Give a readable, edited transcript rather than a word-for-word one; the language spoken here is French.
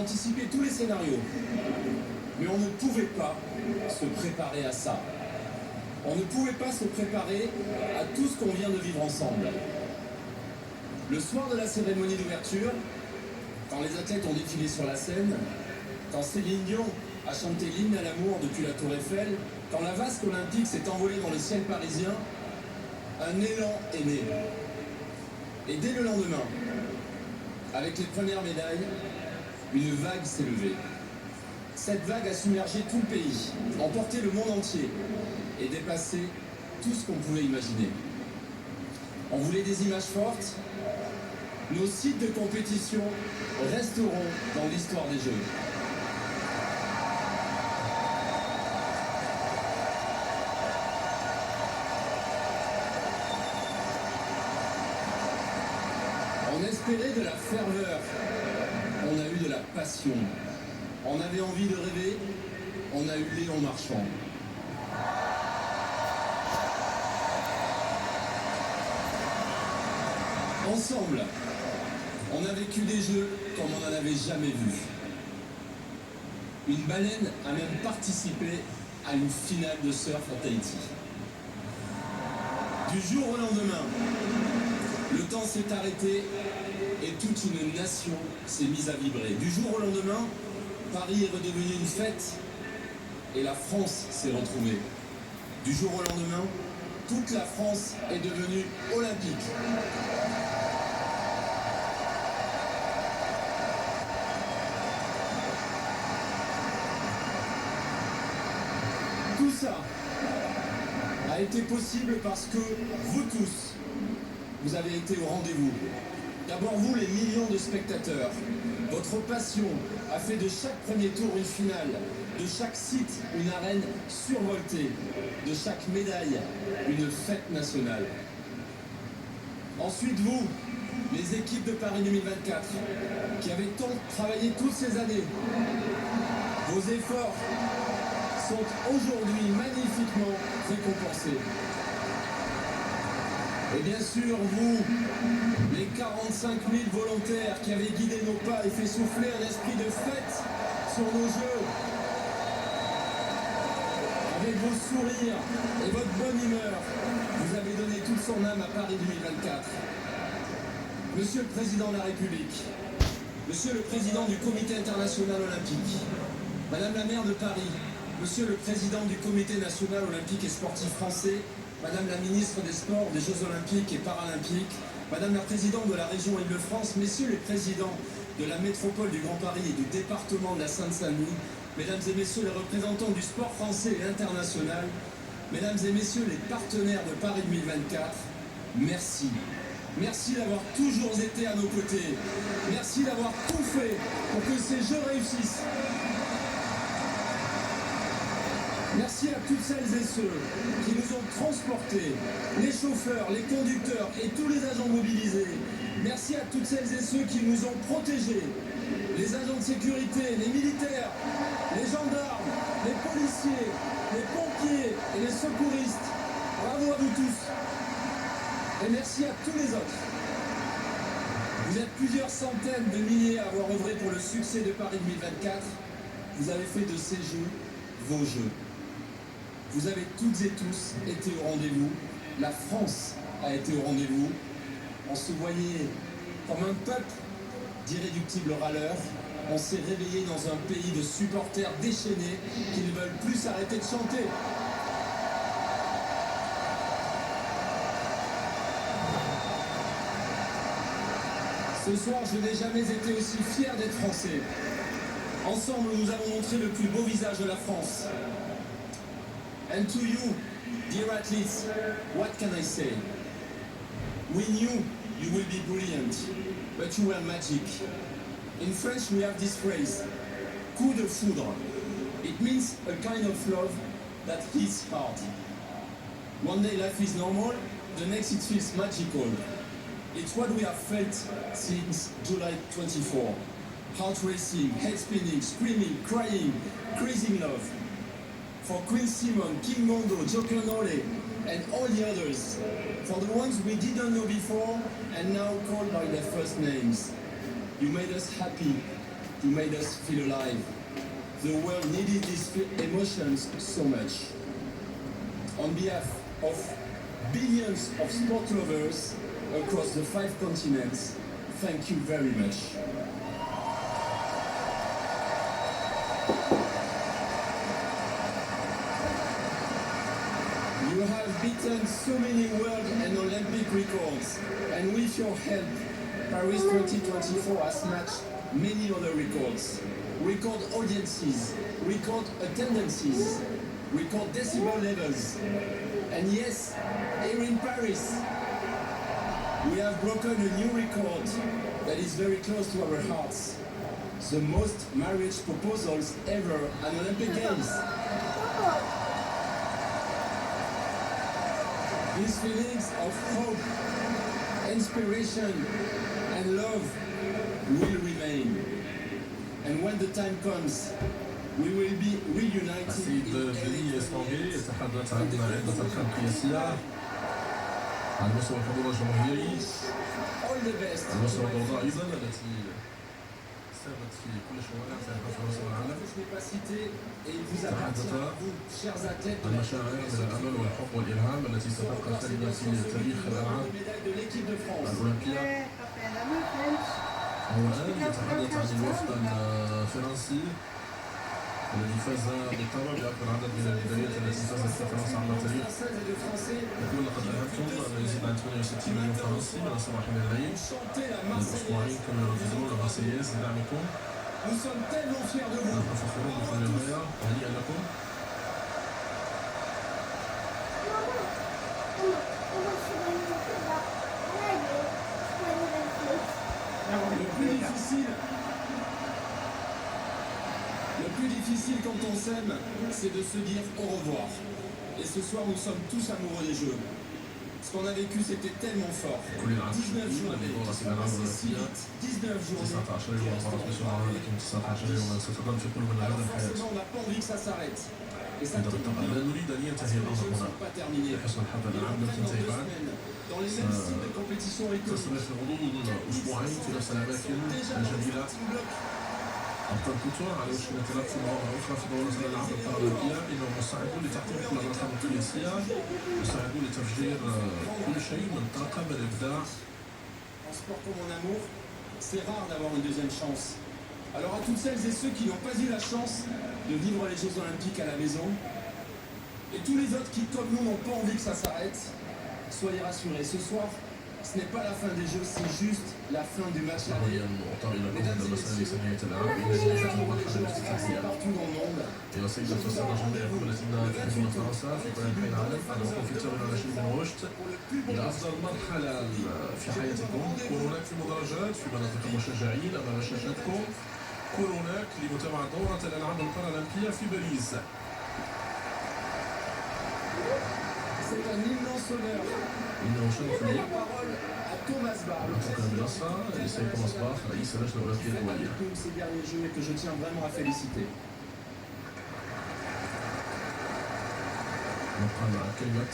anticipé tous les scénarios. Mais on ne pouvait pas se préparer à ça. On ne pouvait pas se préparer à tout ce qu'on vient de vivre ensemble. Le soir de la cérémonie d'ouverture, quand les athlètes ont défilé sur la scène, quand Céline Dion a chanté l'hymne à l'amour depuis la Tour Eiffel, quand la vasque olympique s'est envolée dans le ciel parisien, un élan est né. Et dès le lendemain, avec les premières médailles, une vague s'est levée. Cette vague a submergé tout le pays, emporté le monde entier et dépassé tout ce qu'on pouvait imaginer. On voulait des images fortes. Nos sites de compétition resteront dans l'histoire des Jeux. On espérait de la ferveur, on a eu de la passion. On avait envie de rêver, on a eu Léon Marchand. Ensemble, on a vécu des Jeux comme on n'en avait jamais vu. Une baleine a même participé à une finale de surf à Tahiti. Du jour au lendemain, le temps s'est arrêté et toute une nation s'est mise à vibrer. Du jour au lendemain, Paris est redevenu une fête et la France s'est retrouvée. Du jour au lendemain, toute la France est devenue olympique. Tout ça a été possible parce que vous tous, vous avez été au rendez-vous. D'abord vous, les millions de spectateurs. Votre passion a fait de chaque premier tour une finale, de chaque site une arène survoltée, de chaque médaille une fête nationale. Ensuite vous, les équipes de Paris 2024, qui avaient tant travaillé toutes ces années. Vos efforts sont aujourd'hui magnifiquement récompensés. Et bien sûr, vous, les 45 000 volontaires qui avaient guidé nos pas et fait souffler un esprit de fête sur nos Jeux, avec vos sourires et votre bonne humeur, vous avez donné toute son âme à Paris 2024. Monsieur le Président de la République, Monsieur le Président du Comité international olympique, Madame la maire de Paris, Monsieur le Président du Comité national olympique et sportif français, Madame la ministre des Sports, des Jeux olympiques et paralympiques, Madame la Présidente de la région Île-de-France, Messieurs les Présidents de la métropole du Grand Paris et du département de la Seine-Saint-Denis, Mesdames et Messieurs les représentants du sport français et international, Mesdames et Messieurs les partenaires de Paris 2024, merci. Merci d'avoir toujours été à nos côtés. Merci d'avoir tout fait pour que ces Jeux réussissent. Merci à toutes celles et ceux qui nous ont transportés, les chauffeurs, les conducteurs et tous les agents mobilisés. Merci à toutes celles et ceux qui nous ont protégés, les agents de sécurité, les militaires, les gendarmes, les policiers, les pompiers et les secouristes. Bravo à vous tous. Et merci à tous les autres. Vous êtes plusieurs centaines de milliers à avoir œuvré pour le succès de Paris 2024. Vous avez fait de ces Jeux vos Jeux. Vous avez toutes et tous été au rendez-vous. La France a été au rendez-vous. On se voyait comme un peuple d'irréductibles râleurs. On s'est réveillé dans un pays de supporters déchaînés qui ne veulent plus s'arrêter de chanter. Ce soir, je n'ai jamais été aussi fier d'être français. Ensemble, nous avons montré le plus beau visage de la France. And to you, dear athletes, what can I say? We knew you will be brilliant, but you were magic. In French, we have this phrase, coup de foudre. It means a kind of love that hits hard. One day life is normal, the next it feels magical. It's what we have felt since July 24. Heart racing, head spinning, screaming, crying, crazy love. For Queen Simone, King Mondo, Joe Cannoli, and all the others. For the ones we didn't know before and now called by their first names. You made us happy, He made us feel alive. The world needed these emotions so much. On behalf of billions of sport lovers across the 5 continents, thank you very much. You have beaten so many world and Olympic records, and with your help, Paris 2024 has matched many other records. Record audiences, record attendances, record decibel levels. And yes, here in Paris, we have broken a new record that is very close to our hearts. The most marriage proposals ever at Olympic Games. These feelings of hope, inspiration, and love will remain. And when the time comes, we will be reunited. السيد فيني اسبانجي يتحدث عن عدة أرقام قياسية على مستوى الحضور الجماهيري، All the best. على مستوى الضوضاء أيضا التي سابت في كل الشوارع في أنحاء فرنسا والعالم. Je n'ai pas cité et il vous appartient à vous, chers athlètes. المشاعر من الأمل والحب والإلهام التي ستبقى خالدة في تاريخ الألعاب de l'équipe de France. الأولمبية. والآن يتحدث عن الوفد الفرنسي الذي فاز بالطبع بأكبر عدد من الميداليات التي فازت فيها فرنسا عبر التاريخ. يقول لقد ألهمتم ما يزيد عن 68 مليون فرنسي من الصباح إلى الليل. الأسبوعين كانوا يرددون المارسيليز لدعمكم. Nous sommes tellement fiers de vous. نحن فخورون بكل الغاية. هنيئا لكم. Le plus difficile quand on s'aime, c'est de se dire au revoir. Et ce soir, nous sommes tous amoureux des Jeux. Ce qu'on a vécu, c'était tellement fort. 19 journées, passées si vite. 19 journées. 19 يوم مرت بسرعة لكن 19 يوما ستظل في قلوبنا هذا الحياة. Forcément, on n'a pas envie que ça s'arrête. Et ça إذا بالطبع لا نريد أن ينتهي الأمر هنا. pas terminé. لحسن الحظ الألعاب لم تنتهي بعد. Dans les mêmes styles de compétition تصبح في غضون أسبوعين في نفس الأماكن الجميلة. أبطال كوتور على وشك الانطلاق في مواقع أخرى في دورة الألعاب البارالمبية. إنهم مستعدون لتحقيق كل الأرقام القياسية، مستعدون لتفجير كل شيء من طاقة من إبداع. En sport comme en amour, c'est rare d'avoir une deuxième chance. Alors à toutes celles et ceux qui n'ont pas eu la chance de vivre les Jeux Olympiques à la maison, et tous les autres qui, comme nous, n'ont pas envie que ça s'arrête, soyez rassurés, ce soir, ce n'est pas la fin des Jeux, c'est juste la fin du match. هي النقطة إلى كل المسألة ليس نهاية الألعاب، إنها Les نهاية amoureux des المرحلة Jeux sont الافتتاحية. partout dans le monde. أيها السيدات والسادة جميعكم الذين تحبون فرنسا في كل أنحاء العالم، أدعوكم في التمرين على شيء من رشد إلى أفضل مرحلة في حياتكم. كونوا هناك في المدرجات في مناطق المشجعين أمام شاشاتكم. كونوا هناك لمتابعة دورة الألعاب البارالمبية في باريس. C'est un immense honneur. إنه شرف لي La parole à Thomas Bach, le أترك المنصة للسيد توماس باخ رئيس اللجنة الأولمبية qui الدولية. fait partie de ces derniers Jeux et que je tiens vraiment à féliciter. نبقى مع كلمة